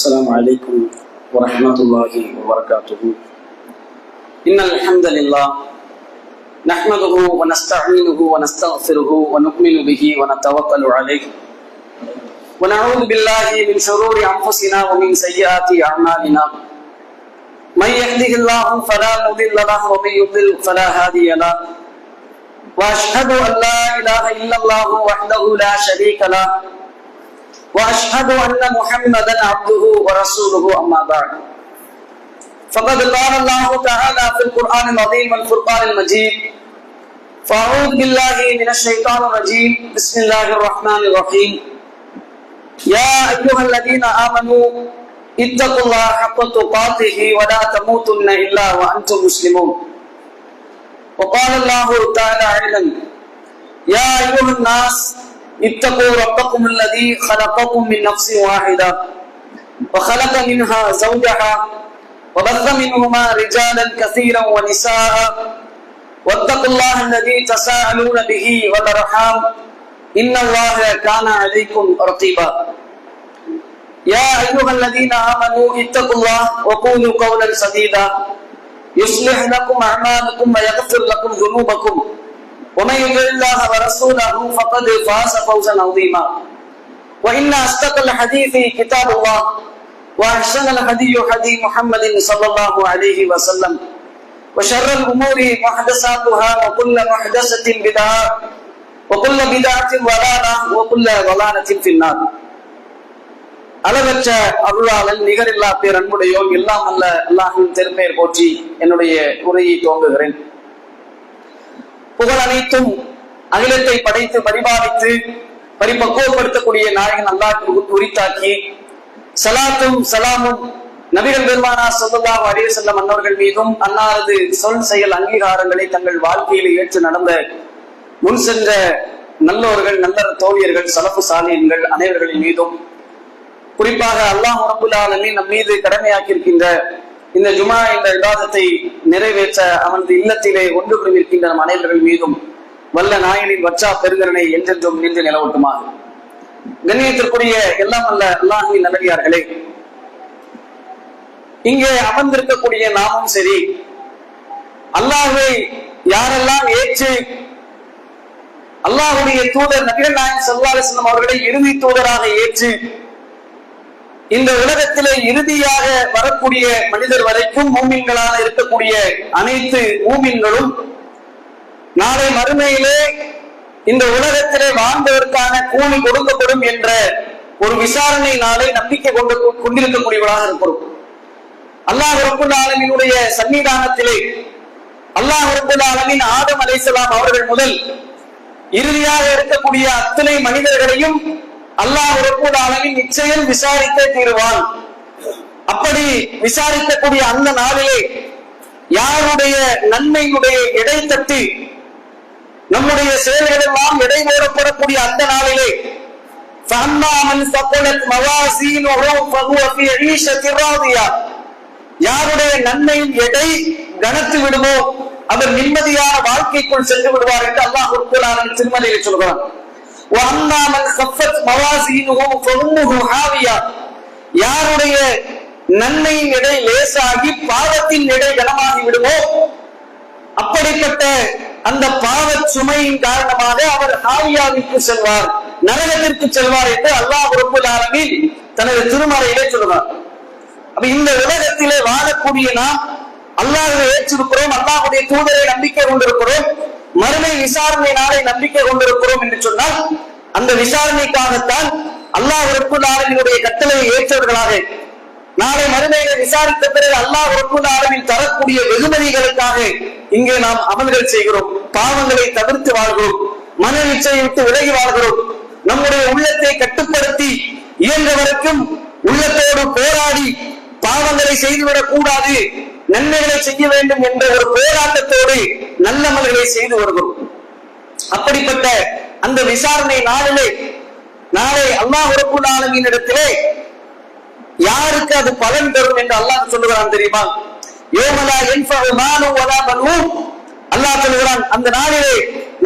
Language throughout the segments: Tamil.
السلام عليكم ورحمة الله وبركاته. إن الحمد لله نحمده ونستعينه ونستغفره ونؤمن به ونتوكل عليه ونعوذ بالله من شرور أنفسنا ومن سيئات أعمالنا. من يهده الله فلا مضل له ومن يضلل فلا هادي له. وأشهد أن لا إله إلا الله وحده لا شريك له وأشهد أن محمدا عبده ورسوله. أما بعد فقد قال الله تعالى في القرآن العظيم والفرقان المجيد: فأعوذ بالله من الشيطان الرجيم. بسم الله الرحمن الرحيم. يا أيها الذين آمنوا اتقوا الله حق تقاته ولا تموتن إلا وأنتم مسلمون. وقال الله تعالى أيضا: يا أيها الناس اتقوا ربكم الذي خلقكم من نفس واحدة وخلق منها زوجها وبث منهما رجالا كثيرا ونساء واتقوا الله الذي تساءلون به والأرحام إن الله كان عليكم رقيبا. يا أيها الذين آمنوا اتقوا الله وقولوا قولا سديدا يصلح لكم أعمالكم ويغفر لكم ذنوبكم ومن يطع الله ورسوله فقد فاز فوزا عظيما. وإن أصدق الحديث كتاب الله وأحسن الهدي هدي محمد صلى الله عليه وسلم وشر الأمور محدثاتها وكل محدثة بدعة وكل بدعة ضلالة وكل ضلالة في النار. அளவற்ற அருளாளன் நிகரில்லா பேரன்புடையோன் எல்லாம் அல்ல அல்லாஹ்வின் திருப்பெயர் போற்றி என்னுடைய உரையை துவங்குகிறேன். புகழ் அனைத்தும் அகிலத்தை படைத்து பரிபாலித்து பரிபக்குவப்படுத்தக்கூடிய நாயகன் அல்லாஹ்வுக்கு உரித்தாக்கி சலாத்தும் சலாமும் நபிகள் பெருமானார் ஸல்லல்லாஹு அலைஹி வஸல்லம் அன்னவர்கள் மீதும் அன்னாரது சொல் செயல் அங்கீகாரங்களை தங்கள் வாழ்க்கையில் ஏற்று நடந்த முன் சென்ற நல்லோர்கள், நல்ல தோழியர்கள், சலஃபு சாலிஹீன்கள் அனைவர்களின் மீதும், குறிப்பாக அல்லாஹ் ரப்புல் ஆலமீன் நம் மீது கடமையாக்கி இருக்கின்ற இந்த ஜுமா என்ற இபாதத்தை நிறைவேற்ற அவனது இல்லத்திலே ஒன்று இருக்கின்ற நம் அனைவர்கள் மீதும் வல்ல நாயனின் வற்றா பெருங்கருணை என்றென்றும் நின்று நிலவட்டுமாக. கண்ணியத்திற்குரிய எல்லாம் அல்ல அல்லாஹ்வின் நல்லடியார்களே, இங்கே அமர்ந்திருக்கக்கூடிய நாமும் சரி, அல்லாஹ்வை யாரெல்லாம் ஏற்று அல்லாஹ்வுடைய தூதர் நபிகள் நாயகம் ஸல்லல்லாஹு அலைஹி வஸல்லம் அவர்களை இறுதி தூதராக ஏற்று இந்த உலகத்திலே இறுதியாக வரக்கூடிய மனிதர் வரைக்கும் மூமின்களாக இருக்கக்கூடிய அனைத்து மூமின்களும் நாளை மறுமையிலே இந்த உலகத்திலே வாழ்ந்ததற்கான கூலி கொடுக்கப்படும் என்ற ஒரு விசாரணை நாளை நம்பிக்கை கொண்டிருக்கக்கூடியவர்களாக இருக்கிறோம். அல்லாஹ் ரப்புல் ஆலமீனுடைய சன்னிதானத்திலே அல்லாஹ் ரப்புல் ஆலமீன் ஆதம் அலைஹிஸ்ஸலாம் அவர்கள் முதல் இறுதியாக இருக்கக்கூடிய அத்தனை மனிதர்களையும் அல்லாஹ் ரப்புல் ஆலமீன் நிச்சயம் விசாரித்தே தீருவான். அப்படி விசாரிக்கக்கூடிய அந்த நாளிலே யாருடைய நன்மையுடைய இடைத்தட்டு நம்முடைய செயல்கள் எல்லாம் எடை போடப்படக்கூடிய அந்த நாளிலே யாருடைய நன்மையின் எடை கனத்து விடுமோ அவர் நிம்மதியான வாழ்க்கைக்குள் சென்று விடுவார் என்று அல்லாஹ் ரப்புல் ஆலமீன் திருமறையில் சொல்கிறான். யாருடைய நன்மையின் எடை லேசாகி பாவத்தின் எடை கனமாகி விடுமோ அப்படிப்பட்ட அந்த பாவ சுமையின் காரணமாக அவர் ஹாவியாவிற்கு செல்வார், நரகத்திற்கு செல்வார் என்று அல்லாஹ் ரப்புல் ஆலமீன் தனது திருமறையிலே சொல்கிறார். அப்ப இந்த உலகத்திலே வாழக்கூடிய நாம் அல்லாஹ்வை ஏற்றிருக்கிறோம், அல்லாஹ்வுடைய தூதரை நம்பிக்கை கொண்டிருக்கிறோம், மறுமை விசாரணை நாளை நம்பிக்கை கொண்டிருக்கிறோம் என்று சொன்னால் அந்த விசாரணைக்காகத்தான் அல்லாஹ் ரப்புல் ஆலமீனுடைய கட்டளையை ஏற்றவர்களாக நாளை மறுமையை விசாரித்த பிறகு அல்லாஹ் ரப்புல் ஆலமீன் தரக்கூடிய வெகுமதிகளுக்காக இங்கே நாம் அமல்கள் செய்கிறோம், பாவங்களை தவிர்த்து வாழ்கிறோம், மன இச்சையை விட்டு விலகி வாழ்கிறோம், நம்முடைய உள்ளத்தை கட்டுப்படுத்தி இயன்ற வரைக்கும் உள்ளத்தோடு போராடி பாவங்களை செய்துவிடக் கூடாது, நன்மைகளை செய்ய வேண்டும் என்ற ஒரு போராட்டத்தோடு நல்லமல்களை செய்து வருகிறோம். அப்படிப்பட்ட அந்த விசாரணை நாளிலே நாளை அல்லாஹ் ரப்புல் ஆலமீன் இடத்திலே யாருக்கு அது பலன் தரும் என்று அல்லாஹ் சொல்லுகிறான் தெரியுமா? யௌமலா யன்ஃபஉ மாலு வலா பனூன். அல்லாஹ் சொல்லுகிறான், அந்த நாளிலே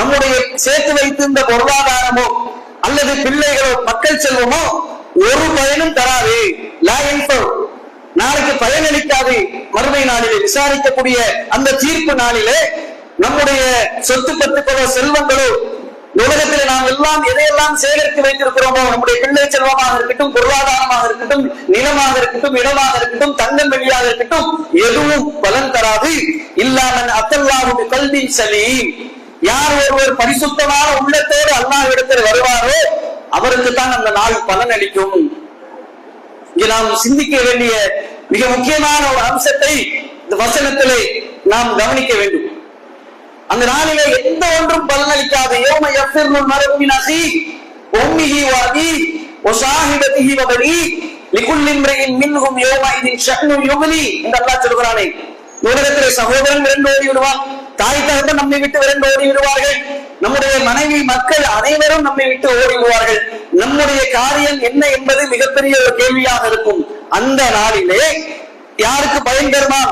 நம்முடைய சேர்த்து வைத்திருந்த பொருளாதாரமோ அல்லது பிள்ளைகளோ மக்கள் செல்வமோ ஒரு பயனும் தராது. லா யன்ஃபஉ, நாளைக்கு பயனளிக்காது. மறுமை நாளிலே விசாரிக்கக்கூடிய அந்த தீர்ப்பு நாளிலே நம்முடைய சொத்து பத்துக்களோ செல்வங்களோ உலகத்தில் நாம் எல்லாம் எதையெல்லாம் சேகரித்து வைத்திருக்கிறோமோ, நம்முடைய பிள்ளை செல்வமாக இருக்கட்டும், பொருளாதாரமாக இருக்கட்டும், நிலமாக இருக்கட்டும், இடமாக இருக்கட்டும், தங்கம் வெள்ளியாக இருக்கட்டும், எதுவும் பலன் தராது. இல்லாமல் அத்தல்லாஹு கல்பின் சலீம், யார் ஒருவர் பரிசுத்தமான உள்ளத்தோடு அல்லாஹ் இடத்தில் வருவாரோ அவருக்கு தான் அந்த நாள் பலன் அளிக்கும். இங்கே நாம் சிந்திக்க வேண்டிய மிக முக்கியமான ஒரு அம்சத்தை இந்த வசனத்திலே நாம் கவனிக்க வேண்டும். அந்த நாளிலே எந்த ஒன்றும் பலனளிக்காது. யௌம யஃபிர்ருல் மர்உ மின் அஹீஹி வ உம்மிஹி வ அபீஹி வ ஸாஹிபதிஹி வ பனீஹி லிகுல்லி இம்ரிஇன் மின்ஹும் யௌமஇதின் ஷஅனு யுக்னி என்று அல்லாஹ் சொல்கிறானே. உலகத்திலே சகோதரன் விரண்டு ஓடி விடுவான், தாய் தகப்பன் நம்மை விட்டு விரண்டு ஓடி விடுவார்கள், நம்முடைய மனைவி மக்கள் அனைவரும் நம்மை விட்டு ஓடி விடுவார்கள். நம்முடைய காரியம் என்ன என்பது மிகப்பெரிய ஒரு கேள்வியாக இருக்கும். அந்த நாளிலே யாருக்கு பயன் தருமா?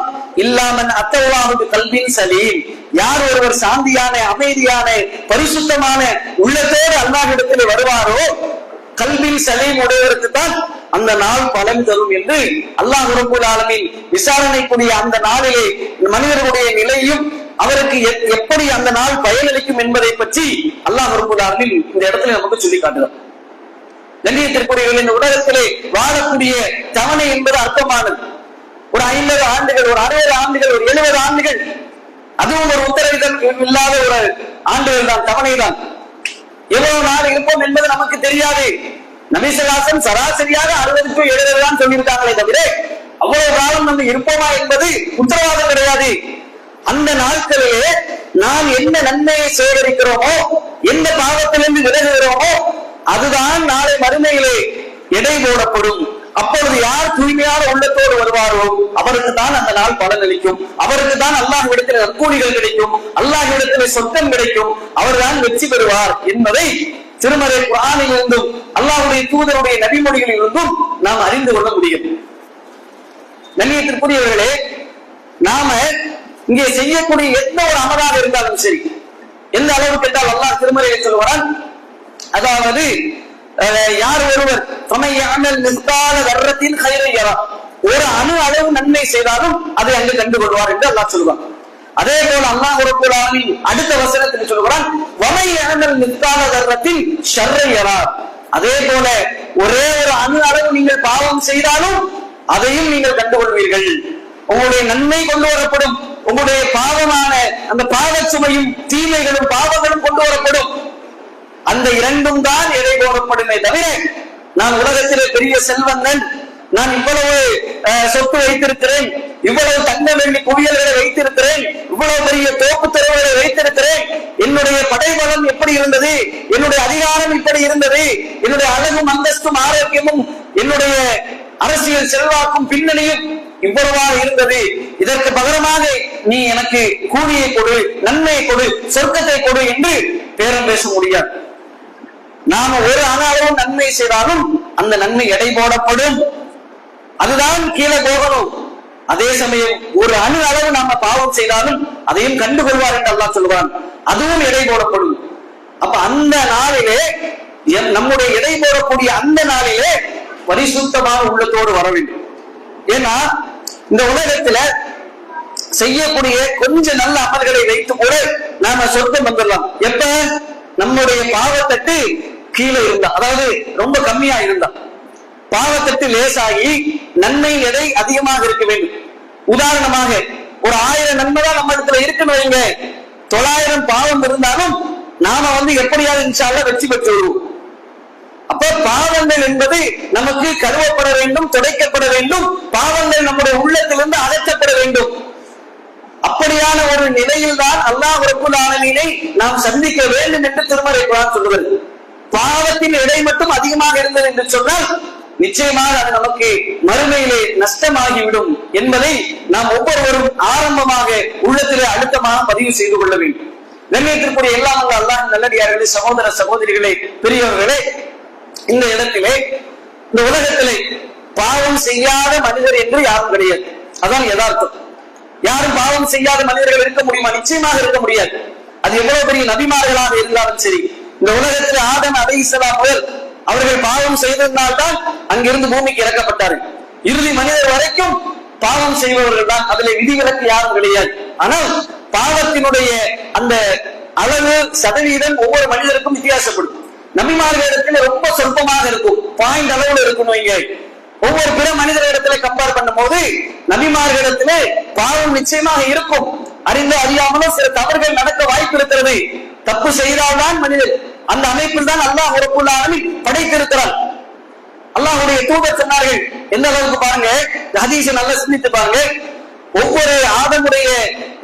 இல்லாமல் அத்தல்லாஹு கல்பின் சலீம், யார் ஒருவர் சாந்தியான அமைதியான பரிசுத்தமான உள்ளத்தோடு அல்லாஹ்விடத்தில் வருவாரோ கல்பின் சலீம் உடையவருக்கு தான் அந்த நாள் பலன் தரும் என்று அல்லாஹ் ரப்புல் ஆலமீன் விசாரணைக்குரிய அந்த நாளிலே மனிதர்களுடைய நிலையும் அவருக்கு எப்படி அந்த நாள் பயனளிக்கும் என்பதை பற்றி அல்லாஹ் ரப்புல் ஆலமீன் இந்த இடத்துல நமக்கு சொல்லி காட்டுகிறார். கண்ணியத்திற்குரியவர்கள், இந்த உலகத்திலே வாழக்கூடிய தவணை என்பது அர்த்தமானது. ஒரு 50 ஆண்டுகள், ஒரு 60 ஆண்டுகள், ஒரு 70 ஆண்டுகள், அதுவும் ஒரு உத்தரவிதம் இல்லாத ஒரு ஆண்டுகள் தான், தவணை தான். எவ்வளவு நாள் இருப்போம் என்பது நமக்கு தெரியாது. நபி ஸல்லல்லாஹு அலைஹி வஸல்லம் சராசரியாக 60 to 70 தான் சொல்லியிருக்காங்களே தவிர அவ்வளவு காலம் நம்ம இருப்போமா என்பது உத்தரவாதம் கிடையாது. அந்த நாட்களிலே நாம் என்ன நன்மையை சேகரிக்கிறோமோ, எந்த பாவத்திலிருந்து விலகுகிறோமோ அதுதான் நாளை மறுமையிலே எடை போடப்படும். அப்பொழுது அப்போது யார் தூய்மையான உள்ளத்தோடு வருவாரோ அவருக்கு தான் அந்த நாள் பலனளிக்கும், அவருக்கு தான் அல்லாஹ்விடத்தில் நற்கூலிகள் கிடைக்கும், அல்லாஹ்விடத்தில் சொர்க்கம் கிடைக்கும், அவர்தான் வெற்றி பெறுவார் என்பதை திருமறை குர்ஆனில் இருந்தும் அல்லாஹ்வுடைய தூதருடைய நபிமொழிகளில் இருந்தும் நாம் அறிந்து கொள்ள முடியும். கண்ணியத்திற்குரியவர்களே, நாம இங்கே செய்யக்கூடிய எந்த ஒரு அமலாக இருந்தாலும் சரி, எந்த அளவுக்கு என்றால் அல்லாஹ் திருமறையில் சொல்கிறான், அதாவது யார் ஒருவர் ஒரு அணு அளவு நன்மை செய்தாலும் அதை அங்கு கண்டு கொள்வார் என்று அல்லாஹ் சொல்லுவான். அதே போல அல்லாஹ் ரப்பல் ஆலமீன் அடுத்த வசனத்தில் சொல்கிறான், அதே போல ஒரே ஒரு அணு அளவு நீங்கள் பாவம் செய்தாலும் அதையும் நீங்கள் கண்டுகொள்வீர்கள். உங்களுடைய நன்மை கொண்டு வரப்படும், உங்களுடைய பாவமான அந்த பாவச் சுமையும் தீமைகளும் பாவங்களும் கொண்டு வரப்படும். அந்த இரண்டும் தான் எடை போடப்படுமே தவிர, நான் உலகத்திலே பெரிய செல்வந்தன், நான் இவ்வளவு சொத்து வைத்திருக்கிறேன், இவ்வளவு தங்க வெள்ளி குவியல்களை வைத்திருக்கிறேன், இவ்வளவு பெரிய தோப்பு தெருவுகளை வைத்திருக்கிறேன், என்னுடைய படைபலம் எப்படி இருந்தது, என்னுடைய அதிகாரம் இப்படி இருந்தது, என்னுடைய அழகும் அந்தஸ்தும் ஆரோக்கியமும் என்னுடைய அரசியல் செல்வாக்கும் பின்னணியும் இவ்வளவா இருந்தது, இதற்கு பகரமாக நீ எனக்கு கூலியை கொடு, நன்மையை கொடு, சொர்க்கத்தை கொடு என்று பேரம் பேச முடியாது. நாம ஒரு அணு நன்மை செய்தாலும் அந்த நன்மை எடை போடப்படும், அதுதான் கீழே போகணும். அதே சமயம் ஒரு அணு அளவு நாம பாவம் செய்தாலும் அதையும் கண்டுகொள்வார் என்று அல்லாஹ் சொல்வான், அதுவும் எடை போடப்படும். அப்ப அந்த நாளிலே, நம்முடைய எடை போடக்கூடிய அந்த நாளிலே பரிசுத்தமான உள்ளத்தோடு வர வேண்டும். ஏன்னா இந்த உலகத்துல செய்யக்கூடிய கொஞ்சம் நல்ல அமல்களை வைத்து கூட நாம சொர்க்கம் வந்துடலாம். எப்ப நம்முடைய பாவத்தட்டு கீழே இருந்தா, அதாவது ரொம்ப கம்மியா இருந்தா, பாவத்தட்டு லேசாகி நன்மை எடை அதிகமாக இருக்க வேண்டும். உதாரணமாக ஒரு 1000 நன்மை தான் நம்ம இடத்துல இருக்குன்னு வைங்க, 900 பாவம் இருந்தாலும் நாம எப்படியாவது இன்ஷா அல்லாஹ் வெற்றி பெற்று வருவோம். அப்ப பாவங்கள் என்பது நமக்கு கழுவப்பட வேண்டும், துடைக்கப்பட வேண்டும், பாவங்கள் நம்முடைய உள்ளத்திலிருந்து அகற்றப்பட வேண்டும். அப்படியான ஒரு நிலையில் தான் அல்லாஹ் ரப்பல் ஆலமீனை நாம் சந்திக்க வேண்டும் என்று திருமறை குர்ஆன் சொல்கிறது. பாவத்தின் எடை மட்டும் அதிகமாக இருந்தது என்று சொன்னால் நிச்சயமாக அது நமக்கு மறுமையிலே நஷ்டமாகிவிடும் என்பதை நாம் ஒவ்வொருவரும் ஆரம்பமாக உள்ளத்திலே அழுத்தமாக பதிவு செய்து கொள்ள வேண்டும். கண்ணியத்திற்குரிய எல்லாம் அல்லாஹ் நல்லடியார்களே, சகோதர சகோதரிகளே, பெரியவர்களே, இந்த இடத்திலே இந்த உலகத்திலே பாவம் செய்யாத மனிதர் என்று யாரும் கிடையாது. அதான் யதார்த்தம். யாரும் பாவம் செய்யாத மனிதர்கள் இருக்க முடியுமா? நிச்சயமாக இருக்க முடியாது. அது எவ்வளவு பெரிய நபிமார்களாக இருந்தாலும் சரி. இந்த உலகத்தில் ஆதம் அலைஹிஸ்ஸலாம் அவர்கள் பாவம் செய்ததினால்தான் அங்கிருந்து பூமிக்கு இறக்கப்பட்டார்கள். இறுதி மனிதர் வரைக்கும் பாவம் செய்பவர்கள் தான், அதுல விதிவிலக்கு யாரும் கிடையாது. ஆனால் பாவத்தினுடைய அந்த அளவு சதவீதம் ஒவ்வொரு மனிதருக்கும் வித்தியாசப்படும். நபிமார்களிடத்துல ரொம்ப சொற்பமாக இருக்கும், பாயிண்ட் அளவுல இருக்கும். ஒவ்வொரு பிற மனிதர்களிடத்துல கம்பேர் பண்ணும் போது நபிமார்களிடத்திலே பாவம் நிச்சயமாக இருக்கும். அறிந்து அறியாமலும் சில தவறுகள் நடக்க வாய்ப்பு இருக்கிறது. தப்பு செய்தால்தான் மனிதர், அந்த அமைப்பில் தான் அல்லாஹ் ரப்பல் ஆலமீன் படைத்திருக்கிறார். அல்லாஹ்வுடைய தூதர் சொன்னார்கள், எந்த அளவுக்கு பாருங்க, ஹதீஸை நல்லா சிந்தித்து பாருங்க. ஒவ்வொரு ஆதமுடைய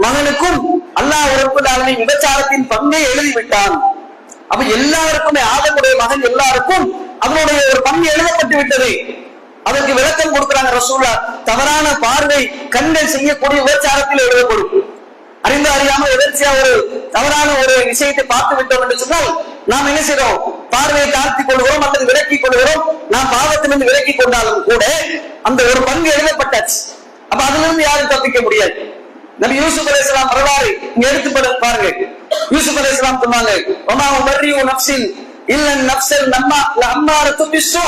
மகனுக்கும் அல்லாஹ் ரப்பல் ஆலமீன் விபச்சாரத்தின் பங்கை எழுதிவிட்டான். அப்ப எல்லாருக்குமே, ஆதமுடைய மகன் எல்லாருக்கும் அதனுடைய ஒரு பங்கு எழுதப்பட்டு விட்டது. அதற்கு விளக்கம் கொடுக்கிறாங்க ரசூலுல்லாஹ். தவறான பார்வை கண்கள் செய்யக்கூடிய விபச்சாரத்தில் எழுதப்படும். அறிந்து அறியாமல் எதிர்ச்சியா ஒரு தவறான ஒரு விஷயத்தை பார்த்து விட்டோம் என்று சொன்னால் நாம் என்ன செய்றோம்? பார்வையை தாழ்த்திக் கொள்கிறோம் அல்லது விலக்கிக் கொள்கிறோம். நாம் பாவத்திலிருந்து விலக்கிக் கொண்டாலும் கூட அந்த ஒரு பங்கு எழுதப்பட்டாச்சு. அப்ப அதுல இருந்து யாரும் தப்பிக்க முடியாது. நபி யூசுப் அலைஹிஸ்ஸலாம் வரலாறு இங்க எடுத்து பாருங்க. யூசுப் அலைஹிஸ்ஸலாம் சொன்னாங்க, வமா உமர்ரியூ நஃப்ஸின் இல்ல நஃப்ஸல் அம்மாரத்து பிஸ்ஸூ,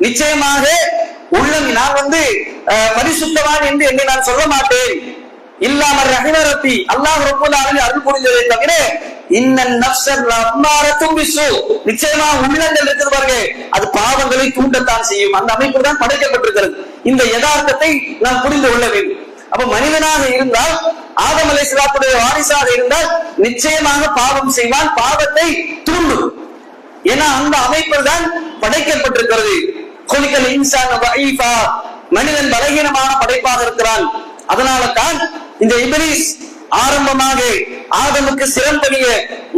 நிச்சயமாக உள்ளம், நான் பரிசுத்தவான் என்று என்னை நான் சொல்ல மாட்டேன். இல்லாம ரஹிமரத்தி, அல்லாஹ் ரப்பல் ஆலமீன் அருள் புரிந்ததை தவிர இன்னன் நஃப்ஸல் அம்மாரத்து பிஸ்ஸூ, நிச்சயமாக உள்ளங்கள் இருக்குது பாருங்க, அது பாவங்களை தூண்டத்தான் செய்யும். அந்த அமைப்பு தான் படைக்கப்பட்டிருக்கிறது. இந்த யதார்த்தத்தை நாம் புரிந்து கொள்ள வேண்டும். அப்ப மனிதனாக இருந்தால், ஆதம் அலைஹிஸ்ஸலாத்துடைய வாரிசாக இருந்தால் நிச்சயமாக பாவம் செய்வான், பாவத்தை தூண்டும். ஏன்னா அந்த அமைப்பில் தான் படைக்கப்பட்டிருக்கிறது. குலிகல் இன்சான் வஈஃபா, மனிதன் பலகீனமான படைப்பாக இருக்கிறான். அதனால தான் இந்த இப்லீஸ் ஆரம்பமாக ஆதமுக்கு சிரம்பணிய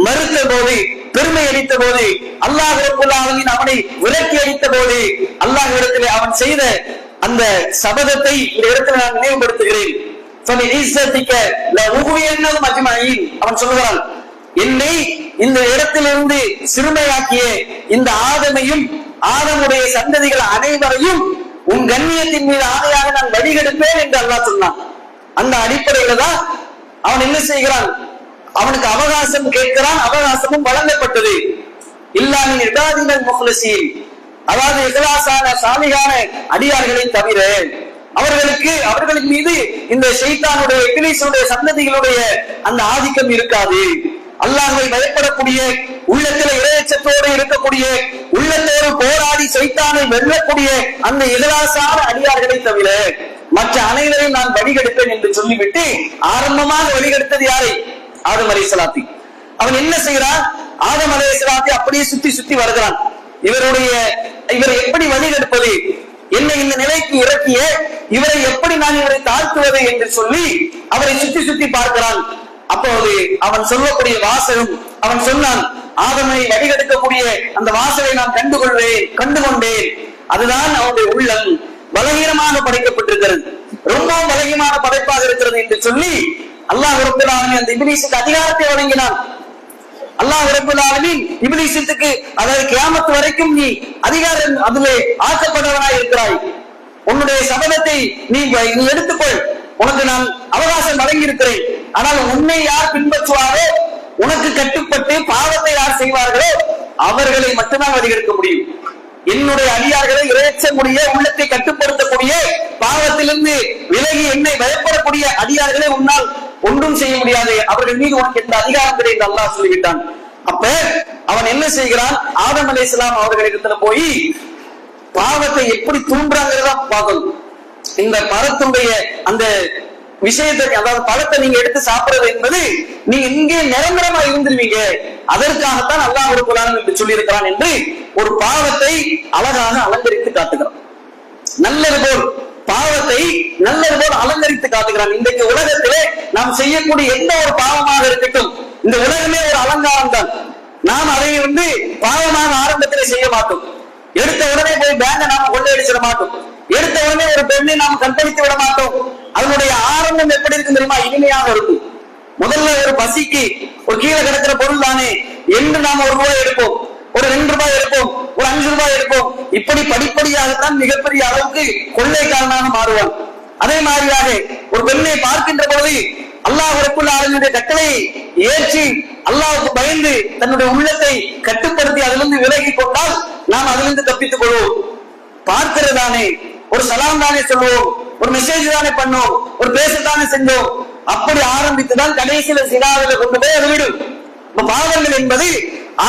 மறுத்த போது பெருமை அளித்த போது, அல்லாஹ் ரப்பல் ஆலமீன் அவனை விரட்டி அளித்த போது, அல்லாஹ்விடத்திலே அவன் செய்த அந்த சபதத்தை இந்த இடத்துல நான் நினைவுபடுத்துகிறேன். அவன் சொல்லுகிறான், என்னை இந்த இடத்திலிருந்து சிறுமையாக்கிய இந்த ஆதமையும் ஆதமுடைய சந்ததிகள் அனைவரையும் உன் கண்ணியத்தின் மீது ஆணையாக நான் வழிகெடுப்பேன் என்று அல்லாஹ் சொன்னான். அந்த அடிப்படையில தான் அவன் என்ன செய்கிறான், அவனுக்கு அவகாசம் கேட்கிறான். அவகாசமும் வழங்கப்பட்டது. இல்லாமல் இபாதிகள் முக்லஸீன், அதாவது இக்லாஸான சாலிகான அடியார்களை தவிர அவர்களின் மீது இந்த ஷைத்தானுடைய இப்லீஸுடைய சந்ததிகளுடைய அந்த ஆதிக்கம் இருக்காது. அல்லாஹ்வை பயப்படக்கூடிய, உள்ளத்தில இறையச்சத்தோடு இருக்கக்கூடிய, உள்ளத்தோடு போராடி ஷைத்தானை வெல்லக்கூடிய அந்த இக்லாஸான அடியார்களை தவிர மற்ற அனைவரையும் நான் வழிகெடுப்பேன் என்று சொல்லிவிட்டு ஆரம்பமாக வழிகெடுத்தது யாரை? ஆதம் அலைஹிஸ்ஸலாத்தை. அவன் என்ன செய்கிறான்? ஆதம் அலைஹிஸ்ஸலாத்தை அப்படியே சுத்தி சுத்தி வருகிறான். இவரை எப்படி வழிகெடுப்பது, என்னை இந்த நிலைக்கு இறக்கிய இவரை எப்படி நான் இவரை தாழ்த்துவது என்று சொல்லி அவரை சுத்தி சுத்தி பார்க்கிறான். அப்போது அவன் சொல்லக்கூடிய வாசகம், அவன் சொன்னான், ஆதமை வழிகெடுக்கக்கூடிய அந்த வாசலை நான் கண்டுகொண்டேன். அதுதான் அவனுடைய உள்ளம் பலகீனமாக படைக்கப்பட்டிருக்கிறது, ரொம்பவும் பலகீனமான படைப்பாக இருக்கிறது என்று சொல்லி அல்லாஹ் ரப்பல் ஆலமீன் அந்த இப்லீஸுக்கு அதிகாரத்தை வழங்கினான். அல்லாஹ் ரப்பல் ஆலமீன் இப்லீஸுக்கு, அதாவது கியாமத் வரைக்கும் நீ அதிகாரம் அதிலே ஆக்கப்பட்டவனாய் இருக்கிறாய், உன்னுடைய சபதத்தை நீ எடுத்துக்கொள், உனக்கு நான் அவகாசம் வழங்கி இருக்கிறேன். ஆனால் உன்னை யார் பின்பற்றுவாரோ, உனக்கு கட்டுப்பட்டு பாவத்தை யார் செய்வார்களோ அவர்களை மட்டும்தான் வழிகெடுக்க முடியும். என்னுடைய அடியார்களை இறைச்சக்கூடிய, உள்ளத்தை கட்டுப்படுத்தக்கூடிய, பாவத்திலிருந்து விலகி என்னை பயப்படக்கூடிய அடியார்களை உன்னால் ஒன்றும் செய்ய முடியாது. அவர்கள் மீது உனக்கு எந்த அதிகாரம் கிடையாது அல்லாஹ் சொல்லிவிட்டான். அப்ப அவன் என்ன செய்கிறான்? ஆதம் அலைஹிஸ்ஸலாம் அவர்களிடத்துல போய் பாவத்தை எப்படி தூண்டுறாங்கிறத பார்க்கணும். இந்த மரத்துடைய அந்த விஷயத்தை, அதாவது பழத்தை நீங்க எடுத்து சாப்பிடுறது என்பது நீங்க இங்கே நிரந்தரமா இருந்துருவீங்க, அதற்காகத்தான் அல்லாஹ் ரப்பல் ஆலமீன் என்று சொல்லி இருக்கிறான் என்று ஒரு பாவத்தை அழகாக அலங்கரித்து காட்டுகிறான். நல்லது போல் பாவத்தை நல்லது போல் அலங்கரித்து காட்டுகிறான். இன்றைக்கு உலகத்திலே நாம் செய்யக்கூடிய எந்த ஒரு பாவமாக இருக்கட்டும், இந்த உலகமே ஒரு அலங்காரம் தான். நாம் அதை பாவமாக ஆரம்பத்திலே செய்ய மாட்டோம். எடுத்த உடனே போய் பேங்க நாம கொள்ளையடிச்சிட மாட்டோம். எடுத்த உடனே ஒரு பெண்ணை நாம் கற்பழித்து விட மாட்டோம். அதனுடைய ஆரம்பம் எப்படி இருக்கு தெரியுமா? இனிமையாக இருக்கும். முதல்ல ஒரு பசிக்கு ஒரு கீழே கிடக்கிற பொருள் தானே என்று நாம் ₹1 எடுப்போம், ஒரு ₹2 எடுப்போம், ஒரு ₹5 எடுப்போம். இப்படி படிப்படியாகத்தான் மிகப்பெரிய அளவுக்கு கொள்ளைக்காரனாக மாறுவான். அதே மாதிரியாக ஒரு பெண்ணை பார்க்கின்ற பொழுது அல்லாஹ் ரப்பல் ஆலமீனுடைய கட்டளையை ஏற்றி அல்லாஹ்வுக்கு பயந்து தன்னுடைய உள்ளத்தை கட்டுப்படுத்தி அதிலிருந்து விலகி கொண்டால் நாம் அதிலிருந்து தப்பித்துக் கொள்வோம். பார்க்கிறதானே, ஒரு சலாம் தானே சொல்லுவோம், ஒரு மெசேஜ் தானே பண்ணோம், ஒரு பேசத்தானே செஞ்சோம். அப்படி ஆரம்பித்துதான் கடைசியில சினாவில கொண்டு போய் அது விடும். பாவங்கள் என்பது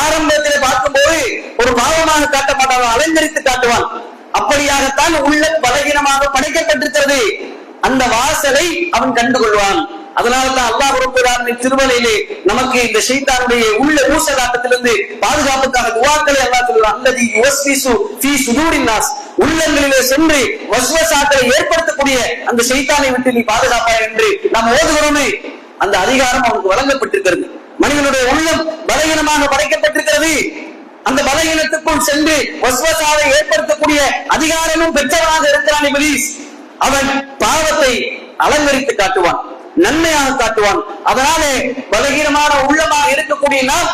ஆரம்பத்தில் பார்க்கும்போது ஒரு பாவமாக காட்ட மாட்டான், அலங்கரித்து காட்டுவான். அப்படியாகத்தான் உள்ள பலகீனமாக படைக்கப்பட்டிருக்கிறது. அந்த வாசலை அவன் கண்டுகொள்வான். அதனால்தான் அல்லாஹ் ரப்பல் ஆலமீன் திருமலையிலே நமக்கு இந்த ஷைத்தானுடைய உள்ள ஊசலாட்டத்திலிருந்து பாதுகாப்புக்காக துஆக்களை அல்லாஹ் சொல்றான். அல்லதி யுவஸ்விசு ஃபீ சுதூரின் நாஸ், உள்ளங்களிலே சென்று வஸ்வசாக்களை ஏற்படுத்தக்கூடிய அந்த ஷைத்தானை விட்டு நீ பாதுகாப்பாய் என்று நாம் ஓதுகிறோமே, அந்த அதிகாரம் அவனுக்கு வழங்கப்பட்டிருக்கிறது. மனிதனுடைய உள்ளம் பலகீனமாக படைக்கப்பட்டிருக்கிறது. அந்த பலகீனத்துக்குள் சென்று வஸ்வசாவை ஏற்படுத்தக்கூடிய அதிகாரமும் பெற்றவனாக இருக்கிறான் இப்லீஸ். அவன் பாவத்தை அலங்கரித்து காட்டுவான், நன்மையாக காட்டுவான். அதனாலே பலகீனமான உள்ளமாக இருக்கக்கூடிய நாம்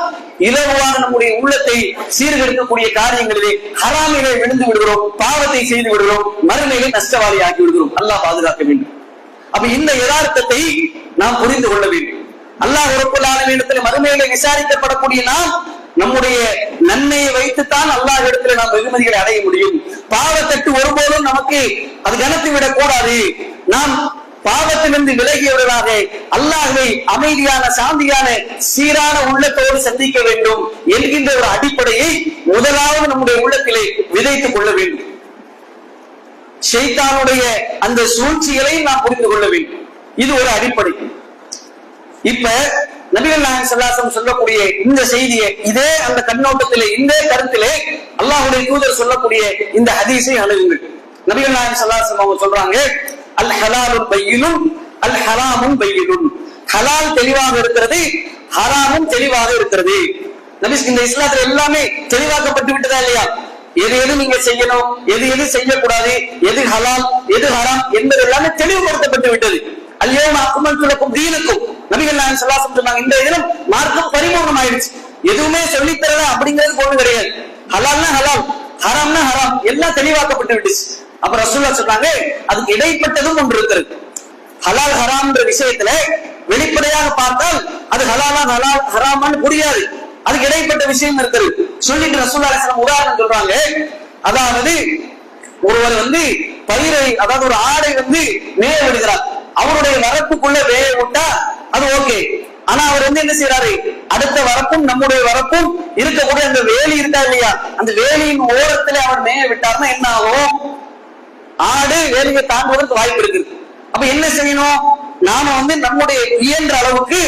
இலகுவாக நம்முடைய உள்ளத்தை சீர்கெடுக்கக்கூடிய காரியங்களிலே ஹராமிலே விழுந்து விடுகிறோம், பாவத்தை செய்து விடுகிறோம், மறுமையிலே நஷ்டவாளி ஆக்கி விடுகிறோம். அல்லாஹ் பாதுகாக்க வேண்டும். அப்ப இந்த யதார்த்தத்தை நாம் புரிந்து கொள்ள வேண்டும். அல்லாஹ் ரப்பல் ஆலமீனிடத்தில் மறுமையிலே விசாரிக்கப்படக்கூடிய நாம் நம்முடைய நன்மையை வைத்துத்தான் அல்லாஹ் இடத்துல நாம் வெகுமதிகளை அடைய முடியும். பாவத்தட்டு ஒருபோதும் நமக்கு அது கனத்து விடக் கூடாது. நாம் பாவத்திலிருந்து விலகியவர்களாக அல்லாஹ்வை அமைதியான, சாந்தியான, சீரான உள்ளத்தோடு சந்திக்க வேண்டும் என்கின்ற ஒரு அடிப்படையை முதலாவது நம்முடைய உள்ளத்திலே விதைத்துக் கொள்ள வேண்டும். ஷைத்தானுடைய அந்த சூழ்ச்சிகளை நாம் புரிந்து கொள்ள வேண்டும். இது ஒரு அடிப்படை. இப்ப நபிகள் நாயகம் ஸல்லல்லாஹு அலைஹி வஸல்லம் சொல்லக்கூடிய இந்த செய்தியை இதே அந்த கண்ணோட்டத்திலே, இந்த கருத்திலே அல்லாஹ்வுடைய தூதர் சொல்லக்கூடிய இந்த ஹதீஸை அணுகுங்கள். நபிகள் நாயகம் ஸல்லல்லாஹு அலைஹி வஸல்லம் அவங்க சொல்றாங்க, அல் ஹலாலுல் பையினும் அல் ஹராமும் பையினும். ஹலால் தெளிவாக இருக்கிறது, ஹராமும் தெளிவாக இருக்கிறது. இந்த இஸ்லாத்துல எல்லாமே தெளிவாக்கப்பட்டு விட்டதா இல்லையா? எது எது நீங்க செய்யணும், எது எது செய்யக்கூடாது, எது ஹலால் எது ஹராம் என்பது எல்லாமே தெளிவுபடுத்தப்பட்டு விட்டது. அல்யௌம அக்மல்து லக்கும் தீனக்கும், நபிகள் நாயகம் ஸல்லல்லாஹு அலைஹி வஸல்லம் சொன்னாங்க, இந்த தினம் மார்க்கம் பரிபூர்ணம் ஆயிடுச்சு. எதுவுமே சொல்லித்தரல அப்படிங்கிறது ஒண்ணு கிடையாது. ஹலால்னா ஹலால், ஹராம்னா ஹராம், எல்லாம் தெளிவாக்கப்பட்டு விட்டுச்சு. அப்ப ரசூலுல்லாஹ் சொன்னாங்க, அதுக்கு இடைப்பட்டதும் ஒன்று இருக்கிறது. ஹலால் ஹராம்ன்ற விஷயத்துல வெளிப்படையாக பார்த்தால் அது ஹலாலா ஹலால் ஹராமான்னு புரியாது. அதுக்கு இடைப்பட்ட விஷயம் இருக்கிறது. சொல்லிட்டு ரசூலுல்லாஹி அலைஹி வஸல்லம் உதாரணம் சொல்றாங்க. அதாவது ஒருவர் பயிரை, அதாவது ஒரு ஆடை மேய விடுகிறார். அவருடைய வரப்புக்குள்ள வேய விட்டா அது ஓகே. ஆனா அவர் என்ன செய்யறாரு, அடுத்த வரப்பும் நம்முடைய வரப்பும் இருக்கக்கூடிய அந்த வேலி இருக்கா இல்லையா, அந்த வேலியின் ஓரத்துல அவர் மேய விட்டார்னா என்ன ஆகும்? ஆடு வேலியை தாண்டுவதற்கு வாய்ப்பு இருக்கு. அப்ப என்ன செய்யணும்? நாம நம்முடைய இயன்ற அளவுக்கு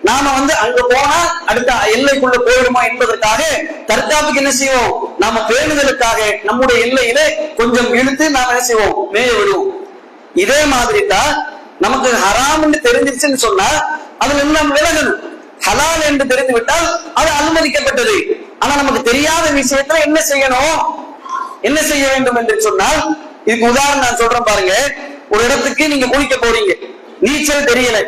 நாம அங்க போனா அடுத்த எல்லைக்குள்ள போயிடுமா என்பதற்காக தற்காப்புக்கு என்ன செய்வோம், நாம பேணுதலுக்காக நம்முடைய எல்லையில கொஞ்சம் இழுத்து நாம என்ன செய்வோம், மேய விடுவோம். இதே மாதிரி தான் நமக்கு ஹராம் என்று தெரிஞ்சிருச்சுன்னு சொன்னா அதுல நம்ம விலகணும். ஹலால் என்று தெரிந்து விட்டால் அது அனுமதிக்கப்பட்டது. ஆனா நமக்கு தெரியாத விஷயத்துல என்ன செய்யணும், என்ன செய்ய வேண்டும் என்று சொன்னால், இதுக்கு உதாரணம் நான் சொல்றேன் பாருங்க. ஒரு இடத்துக்கு நீங்க குளிக்க போறீங்க, நீச்சல் தெரியல.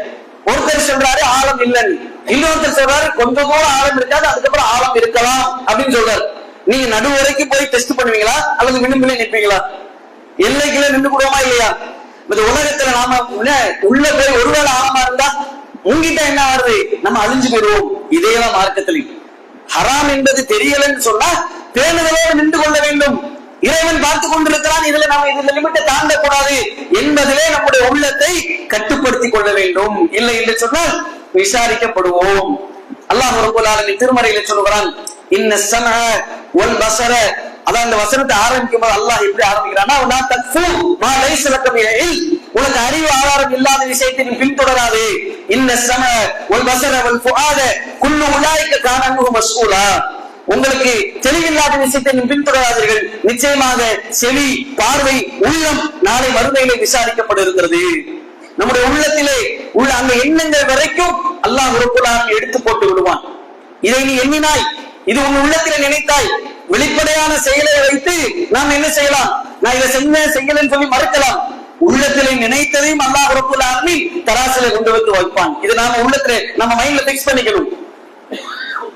ஒருத்தர் சொல்றாரு ஆழம் இல்லைன்னு, இன்னொருத்தர் சொல்றாரு கொஞ்சம் கூட ஆழம் இருக்காது, அதுக்கப்புறம் ஆழம் இருக்கலாம் அப்படின்னு சொல்றாரு. நீங்க நடு வரைக்கும் போய் டெஸ்ட் பண்ணுவீங்களா அல்லது விளிம்பிலே நிற்பீங்களா? எல்லைக்குள்ள நின்று கூடமா இல்லையா? இந்த உலகத்துல நாம உள்ள போய் ஒருவேளை ஆழமா இருந்தா உங்கிட்ட என்ன வருது, நம்ம அழிஞ்சு போயிடுவோம். இதேதான் மார்க்கத்திலையும் ஹராம் என்பது தெரியலன்னு சொன்னா பேணுதலோடு நின்று கொள்ள வேண்டும். இறைவன் பார்த்து கொண்டிருக்கிறான், இதுல நாம இந்த லிமிட்டை தாண்டக்கூடாது என்பதிலே நம்முடைய உள்ளத்தை கட்டுப்படுத்திக் கொள்ள வேண்டும். இல்லை என்று சொன்னால் விசாரிக்கப்படுவோம். அல்லாஹ் ரப்பல் ஆலமீன் திருமறையில சொல்கிறான், இன்ன ஸமஅ வல் பஸர. அதான் இந்த வசனத்தை ஆரம்பிக்கும் போது அல்லாஹ் எப்படி ஆரம்பிக்கிறான்னா, உனக்கு அறிவு ஆதாரம் இல்லாத விஷயத்தை நீ பின்தொடராதே. இன்ன ஸமஅ வல் பஸர வல் ஃபுஆத குல்லு உலாயிக கான அன்ஹு மஸ்ஊலா. உங்களுக்கு தெளிவில்லாத விஷயத்தை நீ பின்தொடராதீர்கள், நிச்சயமாக செவி, பார்வை, உள்ளம் நாளை மறுமையிலே விசாரிக்கப்பட இருக்கிறது. நம்முடைய உள்ளத்திலே உள்ள அந்த எண்ணங்கள் வரைக்கும் அல்லாஹ் ரப்பல் ஆலமீன் எடுத்து போட்டு விடுவான். இதை நீ எண்ணினாய், இது உன் உள்ளத்திலே நினைத்தாய், வெளிப்படையான செயலை வைத்து நாம் என்ன செய்யலாம், நான் இதை செய்யலன்னு சொல்லி மறுக்கலாம். உள்ளத்திலே நினைத்ததையும் அல்லாஹ் ரப்பல் ஆலமீன் தராசிலே கொண்டு வந்து வைப்பான். இது நாம உள்ளத்திலே நம்ம மைண்ட்ல பிக்ஸ் பண்ணிக்கணும்.